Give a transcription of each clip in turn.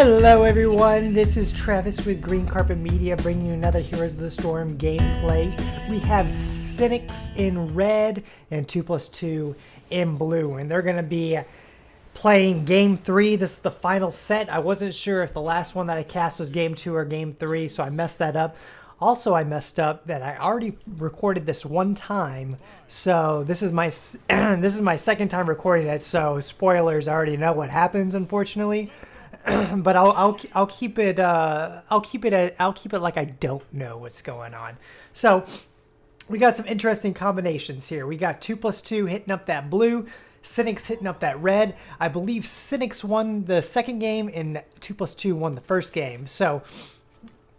Hello everyone, this is Travis with Green Carpet Media bringing you another Heroes of the Storm gameplay. We have Sinix in red and 2+2 in blue, and they're going to be playing Game 3. This is the final set. I wasn't sure if the last one that I cast was Game 2 or Game 3, so I messed that up. Also, I messed up that I already recorded this one time, so this is my this is my second time recording it. So spoilers, I already know what happens, unfortunately. But I'll keep it like I don't know what's going on. So we got some interesting combinations here. We got 2+2 hitting up that blue, Sinix hitting up that red. I believe Sinix won the second game and 2+2 won the first game. So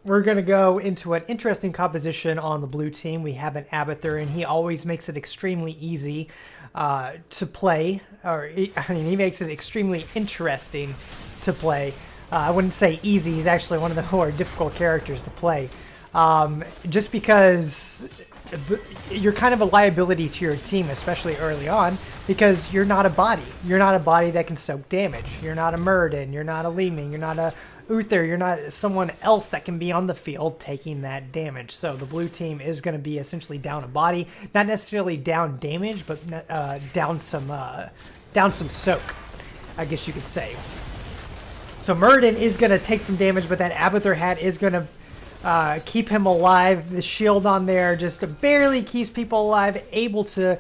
we're going to go into an interesting composition on the blue team. We have an Abathur, and he always makes it extremely easy to play. He makes it extremely interesting to play. I wouldn't say easy. He's actually one of the more difficult characters to play. Just because you're kind of a liability to your team, especially early on, because you're not a body. You're not a body that can soak damage. You're not a Murden. You're not a Leeming. You're not a Uther. You're not someone else that can be on the field taking that damage. So the blue team is going to be essentially down a body, not necessarily down damage, but down some soak, I guess you could say. So Murden is going to take some damage, but that Abathur hat is going to keep him alive. The shield on there just barely keeps people alive, able to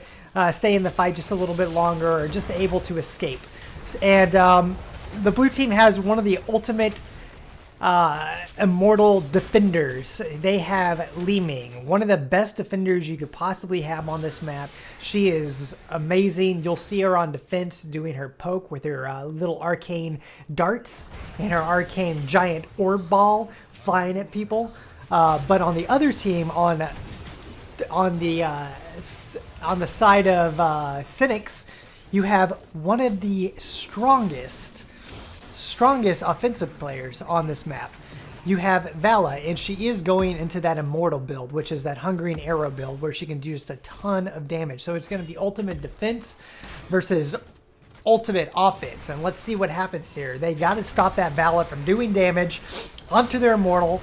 stay in the fight just a little bit longer, or just able to escape. And the blue team has one of the ultimate immortal defenders. They have Leeming, one of the best defenders you could possibly have on this map. She is amazing. You'll see her on defense doing her poke with her little arcane darts and her arcane giant orb ball flying at people. But on the other team, on the side of Sinix, you have one of the strongest offensive players on this map. You have Vala, and she is going into that immortal build, which is that Hungering Arrow build, where she can do just a ton of damage. So it's going to be ultimate defense versus ultimate offense. And let's see what happens here. They got to stop that Vala from doing damage onto their immortal,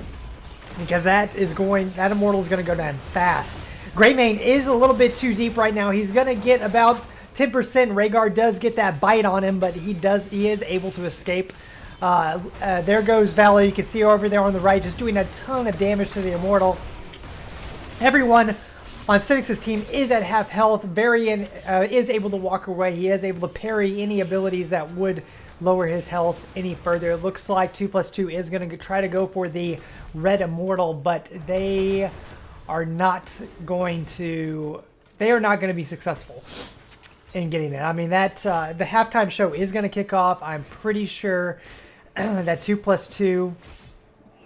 because that immortal is going to go down fast. Greymane is a little bit too deep right now. He's going to get about 10%. Rhaegar does get that bite on him, but he is able to escape. There goes Vala. You can see her over there on the right, just doing a ton of damage to the immortal. Everyone on Sinix's team is at half health. Varian is able to walk away. He is able to parry any abilities that would lower his health any further. It looks like 2+2 is going to try to go for the red immortal, but they are not going to be successful in getting it. I mean, that the halftime show is going to kick off. I'm pretty sure that 2+2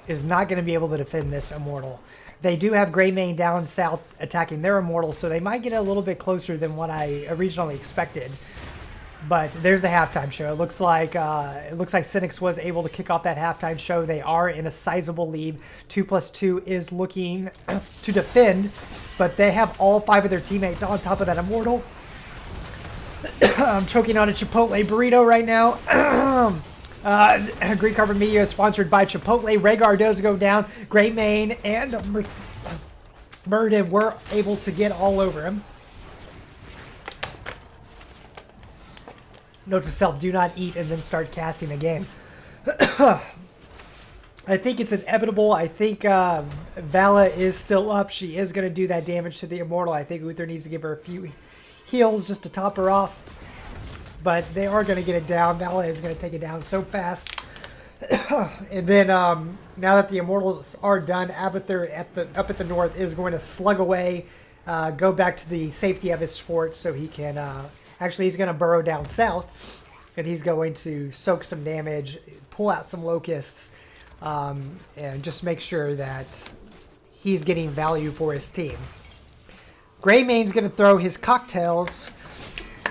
is not going to be able to defend this immortal. They do have Greymane down south attacking their immortal, so they might get a little bit closer than what I originally expected. But there's the halftime show. It looks like Sinix was able to kick off that halftime show. They are in a sizable lead. 2+2 is looking to defend, but they have all 5 of their teammates on top of that immortal. I'm choking on a Chipotle burrito right now. Green Carpet Media is sponsored by Chipotle. Rhaegar does go down. Greymane and Murden were able to get all over him. Note to self, do not eat and then start casting again. I think it's inevitable. I think Vala is still up. She is going to do that damage to the immortal. I think Uther needs to give her a few heals just to top her off, but they are going to get it down. Vala is going to take it down so fast. And then now that the immortals are done, Abathur up at the north is going to slug away, go back to the safety of his fort, so he can actually he's going to burrow down south, and he's going to soak some damage, pull out some locusts, and just make sure that he's getting value for his team. Greymane's going to throw his cocktails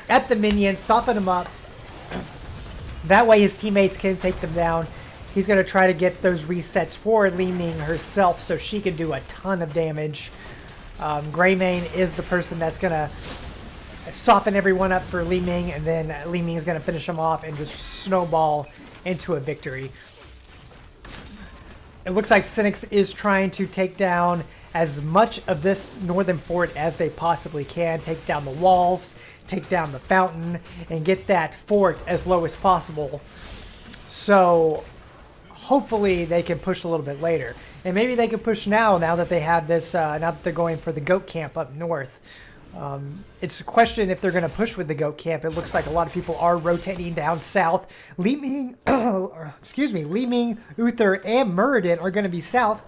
at the minions, soften them up. That way his teammates can take them down. He's going to try to get those resets for Leeming herself so she can do a ton of damage. Greymane is the person that's going to soften everyone up for Leeming, and then Leeming is going to finish him off and just snowball into a victory. It looks like Sinix is trying to take down as much of this northern fort as they possibly can. Take down the walls, take down the fountain, and get that fort as low as possible. So hopefully they can push a little bit later. And maybe they can push now that they have this, now that they're going for the goat camp up north. It's a question if they're going to push with the goat camp. It looks like a lot of people are rotating down south. Li Ming, Uther, and Muradin are going to be south,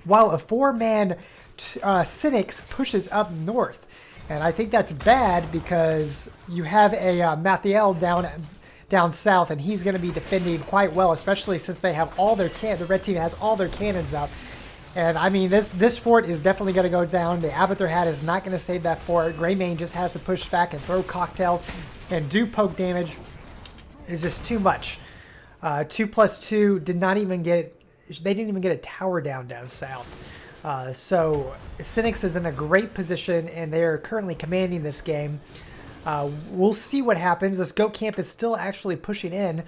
while a 4-man Sinix pushes up north. And I think that's bad because you have a Mathiel down south, and he's going to be defending quite well, especially since they have all their the red team has all their cannons up. And I mean, this fort is definitely going to go down. The Abathur hat is not going to save that fort. Greymane just has to push back and throw cocktails and do poke damage. It's just too much. 2+2 did not even get. They didn't even get a tower down south. So Sinix is in a great position, and they are currently commanding this game. We'll see what happens. This goat camp is still actually pushing in,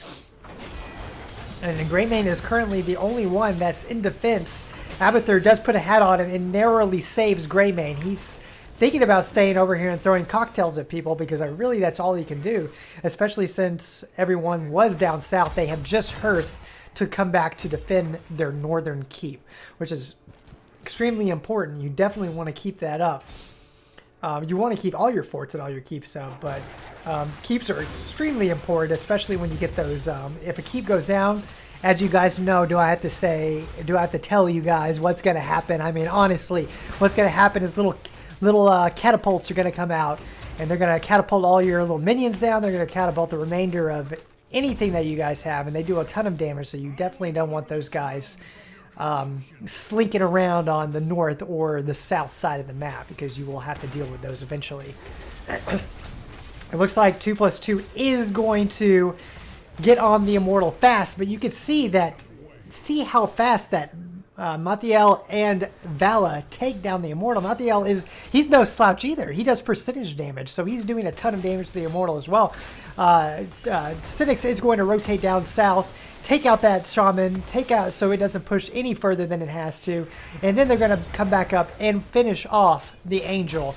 and Greymane is currently the only one that's in defense. Abathur does put a hat on him and narrowly saves Greymane. He's thinking about staying over here and throwing cocktails at people because really that's all he can do, especially since everyone was down south. They have just Hearth to come back to defend their northern keep, which is extremely important. You definitely want to keep that up. You want to keep all your forts and all your keeps up, but keeps are extremely important, especially when you get those. If a keep goes down, as you guys know, do I have to tell you guys what's going to happen? I mean, honestly, what's going to happen is little catapults are going to come out, and they're going to catapult all your little minions down. They're going to catapult the remainder of anything that you guys have, and they do a ton of damage, so you definitely don't want those guys slinking around on the north or the south side of the map, because you will have to deal with those eventually. It looks like 2+2 is going to get on the Immortal fast, but you can see how fast that Mathiel and Vala take down the Immortal. Mathiel he's no slouch either. He does percentage damage, so he's doing a ton of damage to the Immortal as well. Sinix is going to rotate down south, take out that Shaman, so it doesn't push any further than it has to, and then they're going to come back up and finish off the Angel.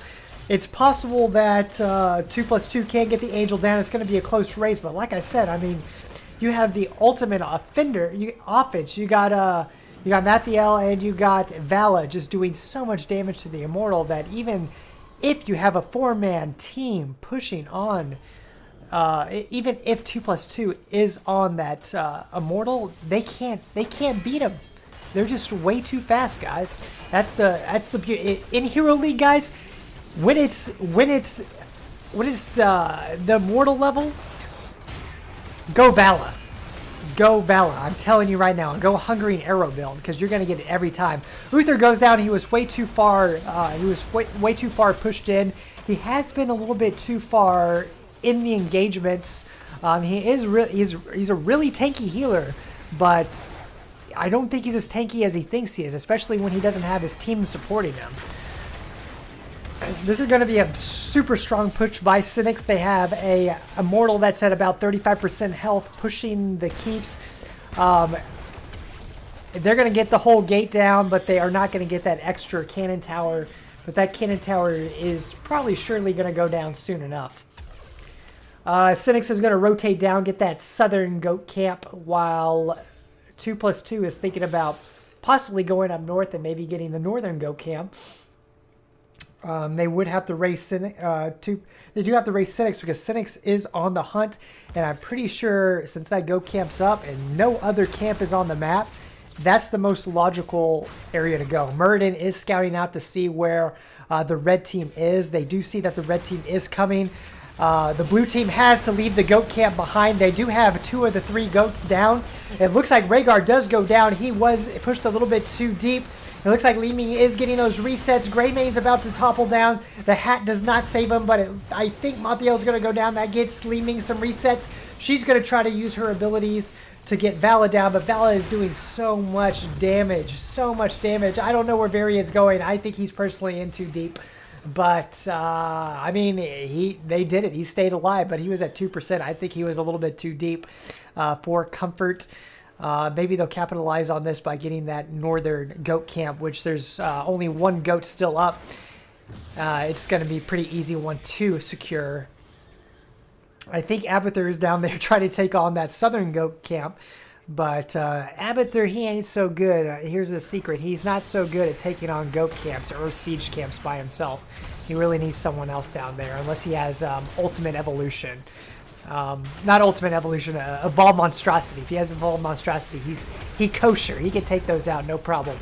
It's possible that 2+2 can't get the Angel down. It's going to be a close race, but like I said, I mean, you have the ultimate offender. Offense. You got Mathiel and you got Vala just doing so much damage to the Immortal that even if you have a 4-man team pushing on, even if 2+2 is on that Immortal, they can't beat him. They're just way too fast, guys. That's the beauty in Hero League, guys. When it's the Immortal level, go Vala. Go Vala. I'm telling you right now. Go Hungering Arrow build, because you're going to get it every time. Uther goes down. He was way too far. He was way too far pushed in. He has been a little bit too far in the engagements. He's a really tanky healer, but I don't think he's as tanky as he thinks he is, especially when he doesn't have his team supporting him. This is going to be a super strong push by Sinix. They have a Immortal that's at about 35% health, pushing the keeps. They're going to get the whole gate down, but they are not going to get that extra cannon tower. But that cannon tower is probably surely going to go down soon enough. Sinix is going to rotate down, get that southern goat camp, while 2+2 is thinking about possibly going up north and maybe getting the northern goat camp. They would have to race Sinix. They do have to race Sinix because Sinix is on the hunt, and I'm pretty sure since that goat camp's up and no other camp is on the map, that's the most logical area to go. Muradin is scouting out to see where the red team is. They do see that the red team is coming. The blue team has to leave the goat camp behind. They do have 2 of the 3 goats down. It looks like Rhaegar does go down. He was pushed a little bit too deep. It looks like Li Ming is getting those resets. Greymane's about to topple down. The hat does not save him, but I think Mathiel's going to go down. That gets Li Ming some resets. She's going to try to use her abilities to get Vala down, but Vala is doing so much damage. So much damage. I don't know where Varian's going. I think he's personally in too deep. But, I mean, they did it. He stayed alive, but he was at 2%. I think he was a little bit too deep for comfort. Maybe they'll capitalize on this by getting that northern goat camp, which there's only one goat still up. It's going to be a pretty easy one to secure. I think Abathur is down there trying to take on that southern goat camp. But Abathur, he ain't so good. Here's the secret. He's not so good at taking on goat camps or siege camps by himself. He really needs someone else down there, unless he has ultimate evolution. Not ultimate evolution, evolved monstrosity. If he has evolved monstrosity, he kosher. He can take those out, no problem.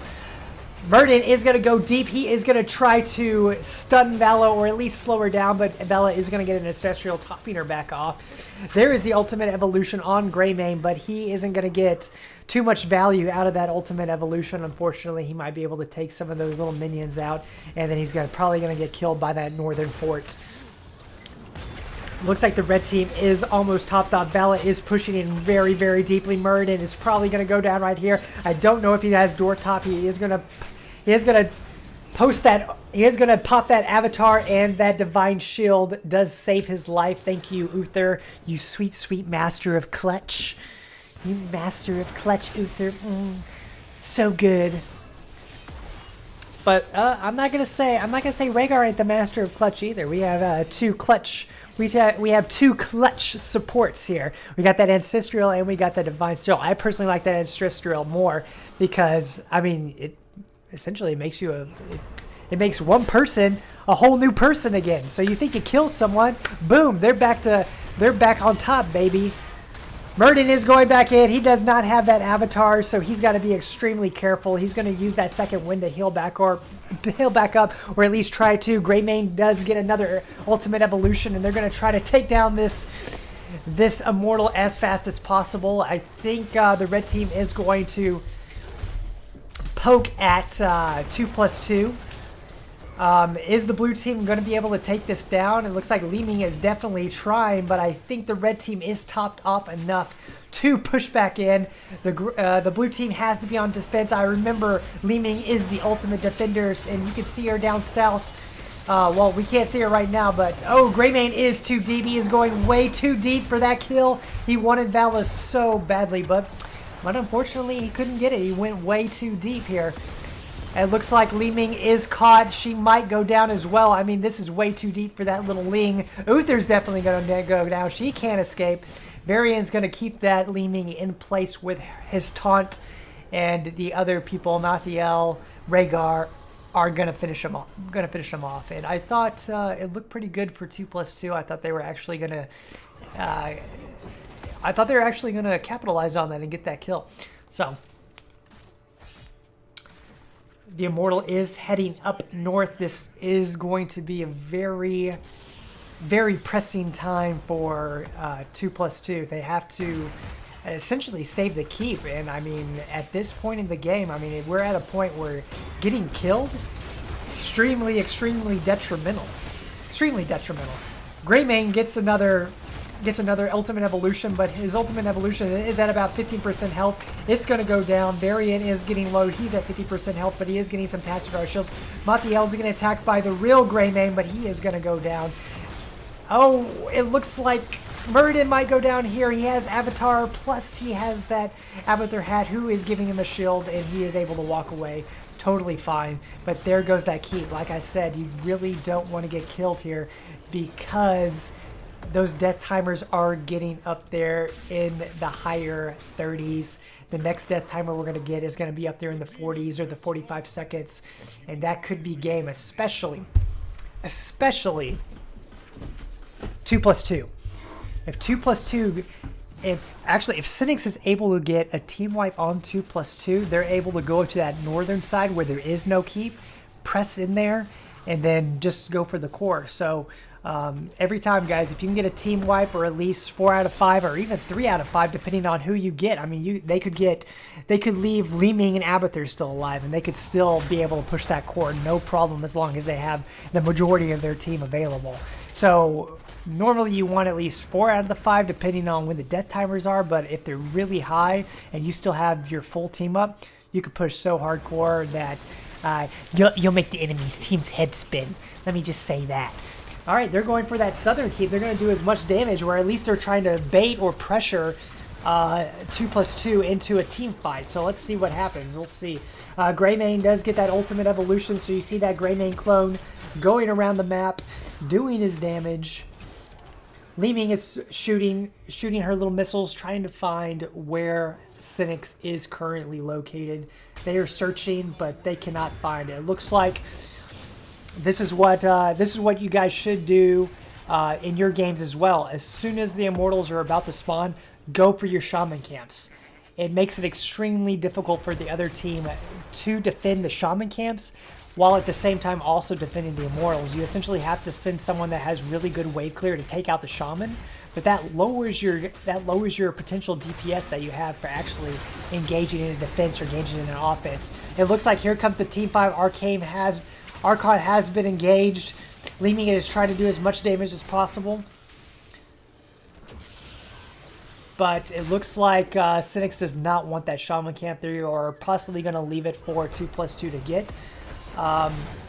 Murden is going to go deep. He is going to try to stun Vala or at least slow her down, but Vala is going to get an ancestral, topping her back off. There is the ultimate evolution on Greymane, but he isn't going to get too much value out of that ultimate evolution. Unfortunately, he might be able to take some of those little minions out, and then he's probably going to get killed by that northern fort. Looks like the red team is almost topped up. Vala is pushing in very, very deeply. Murden is probably going to go down right here. I don't know if he has door top. He is going to post that. He is going to pop that avatar, and that divine shield does save his life. Thank you, Uther. You sweet, sweet master of clutch. You master of clutch, Uther. So good. But I'm not gonna say Rhaegar ain't the master of clutch either. We have two clutch. We have two clutch supports here. We got that ancestral and we got the divine steel. I personally like that ancestral more because I mean it essentially makes you it makes one person a whole new person again. So you think you kill someone, boom, they're back on top, baby. Murden is going back in. He does not have that avatar, so he's got to be extremely careful. He's going to use that second wind to heal back up, or at least try to. Greymane does get another ultimate evolution, and they're going to try to take down this immortal as fast as possible. I think the red team is going to poke at 2+2. Is the blue team going to be able to take this down? It looks like Leeming is definitely trying, but I think the red team is topped off enough to push back in. The blue team has to be on defense. I remember Leeming is the ultimate defender, and you can see her down south. Well, we can't see her right now, but oh, Greymane is too deep. He is going way too deep for that kill. He wanted Vala so badly, but unfortunately he couldn't get it. He went way too deep here. It looks like Leeming is caught. She might go down as well. I mean, this is way too deep for that little Ling. Uther's definitely going to go down. She can't escape. Varian's going to keep that Leeming in place with his taunt. And the other people, Mathiel, Rhaegar, are going to finish him off. And I thought it looked pretty good for 2+2. I thought they were actually going to capitalize on that and get that kill. So the Immortal is heading up north. This is going to be a very, very pressing time for 2+2. They have to essentially save the keep. And I mean, at this point in the game, I mean, we're at a point where getting killed, extremely, extremely detrimental. Extremely detrimental. Greymane gets another ultimate evolution, but his ultimate evolution is at about 15% health. It's going to go down. Varian is getting low. He's at 50% health, but he is getting some Tassigar shields. Mathiel is getting attacked by the real Greymane, but he is going to go down. Oh, it looks like Murden might go down here. He has Avatar, plus he has that Abathur hat, who is giving him a shield, and he is able to walk away totally fine. But there goes that keep. Like I said, you really don't want to get killed here because those death timers are getting up there in the higher 30s. The next death timer we're going to get is going to be up there in the 40s or the 45 seconds. And that could be game, especially 2+2. If 2+2, if Sinix is able to get a team wipe on 2+2, they're able to go to that northern side where there is no keep, press in there, and then just go for the core. So every time, guys, if you can get a team wipe or at least 4 out of 5 or even 3 out of 5, depending on who you get. I mean, they could leave Leeming and Abathur still alive, and they could still be able to push that core no problem as long as they have the majority of their team available. So normally you want at least 4 out of the 5 depending on when the death timers are, but if they're really high and you still have your full team up, you could push so hardcore that you'll make the enemy's team's head spin. Let me just say that. All right, they're going for that southern keep. They're going to do as much damage, or at least they're trying to bait or pressure 2+2 into a team fight. So let's see what happens. We'll see. Greymane does get that ultimate evolution, so you see that Greymane clone going around the map, doing his damage. Li-Ming is shooting her little missiles, trying to find where Sinix is currently located. They are searching, but they cannot find it. It looks like this is what you guys should do in your games as well. As soon as the Immortals are about to spawn, go for your Shaman camps. It makes it extremely difficult for the other team to defend the Shaman camps, while at the same time also defending the Immortals. You essentially have to send someone that has really good wave clear to take out the Shaman, but that lowers your potential DPS that you have for actually engaging in a defense or engaging in an offense. It looks like here comes the Team 5. Arcane has been engaged. Li-Ming is trying to do as much damage as possible. But it looks like Sinix does not want that Shaman camp there, or possibly going to leave it for 2+2 to get.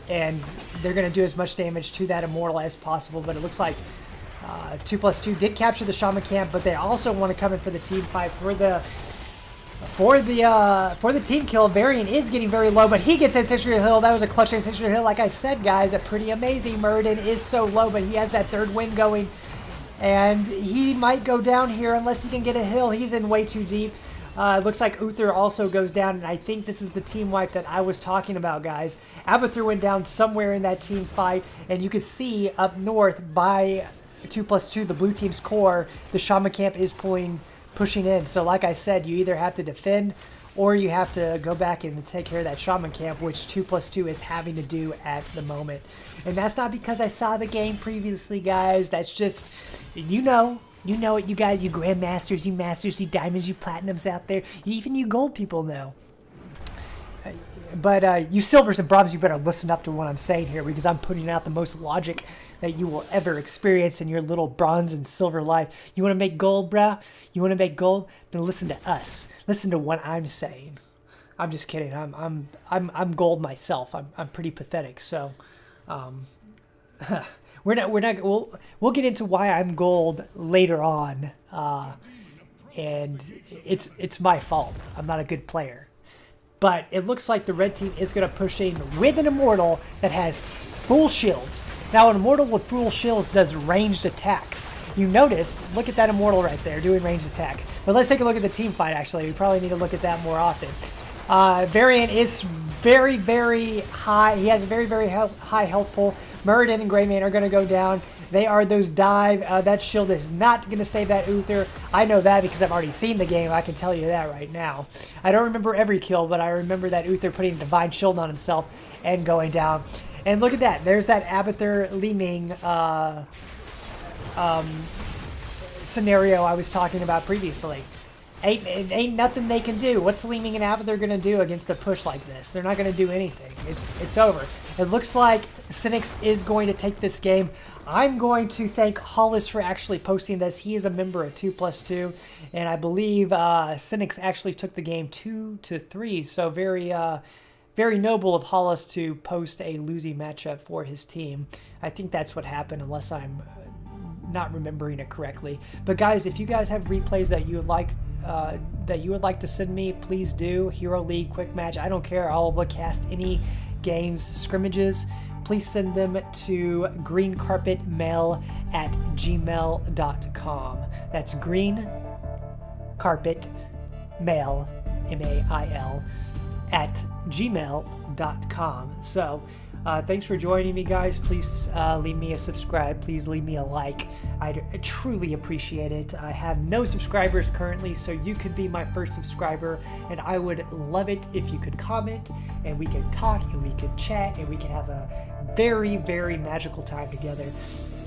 And they're going to do as much damage to that Immortal as possible, but it looks like 2+2 did capture the Shaman camp, but they also want to come in for the team fight for the team kill. Variant is getting very low, but he gets Ancestral Hill. That was a clutch Ancestral Hill. Like I said, guys, that's pretty amazing. Muradin is so low, but he has that third wind going, and he might go down here unless he can get a hill. He's in way too deep. It looks like Uther also goes down, and I think this is the team wipe that I was talking about, guys. Abathur went down somewhere in that team fight, and you can see up north by 2+2, the blue team's core, the Shaman camp is pushing in. So like I said, you either have to defend or you have to go back and take care of that Shaman camp, which 2+2 is having to do at the moment. And that's not because I saw the game previously, guys. That's just, you know it, you guys, you grandmasters, you masters, you diamonds, you platinums out there, even you gold people know. But you silvers and bronze, you better listen up to what I'm saying here, because I'm putting out the most logic that you will ever experience in your little bronze and silver life. You want to make gold, bruh? You want to make gold? Then listen to us. Listen to what I'm saying. I'm just kidding. I'm gold myself. I'm pretty pathetic. So, we'll get into why I'm gold later on. And it's my fault. I'm not a good player. But it looks like the red team is going to push in with an Immortal that has full shields. Now, an Immortal with full shields does ranged attacks. You notice, look at that Immortal right there doing ranged attacks. But let's take a look at the team fight, actually. We probably need to look at that more often. Variant is very, very high. He has a very, very high health pool. Muradin and Greymane are going to go down. They are those dive. That shield is not going to save that Uther. I know that because I've already seen the game. I can tell you that right now. I don't remember every kill, but I remember that Uther putting a divine shield on himself and going down. And look at that. There's that Abathur Li-Ming scenario I was talking about previously. Ain't nothing they can do. What's Li-Ming and Abathur going to do against a push like this? They're not going to do anything. It's over. It looks like Sinix is going to take this game. I'm going to thank Hollis for actually posting this. He is a member of 2+2, and I believe Sinix actually took the game 2-3. So very noble of Hollis to post a losing matchup for his team. I think that's what happened, unless I'm not remembering it correctly. But guys, if you guys have replays that you would like to send me, please do. Hero League, quick match, I don't care. I'll cast any games, scrimmages. Please send them to greencarpetmail@gmail.com. That's greencarpetmail, M-A-I-L, @gmail.com. So thanks for joining me, guys. Please leave me a subscribe. Please leave me a like. I truly appreciate it. I have no subscribers currently, so you could be my first subscriber, and I would love it if you could comment, and we could talk, and we could chat, and we could have a very, very magical time together.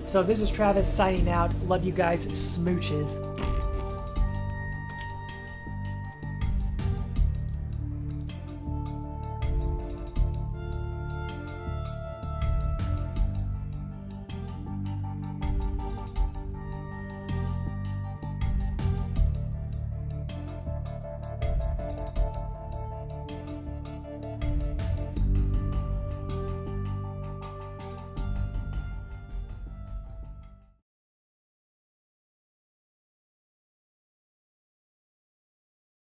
So this is Travis signing out. Love you guys. Smooches.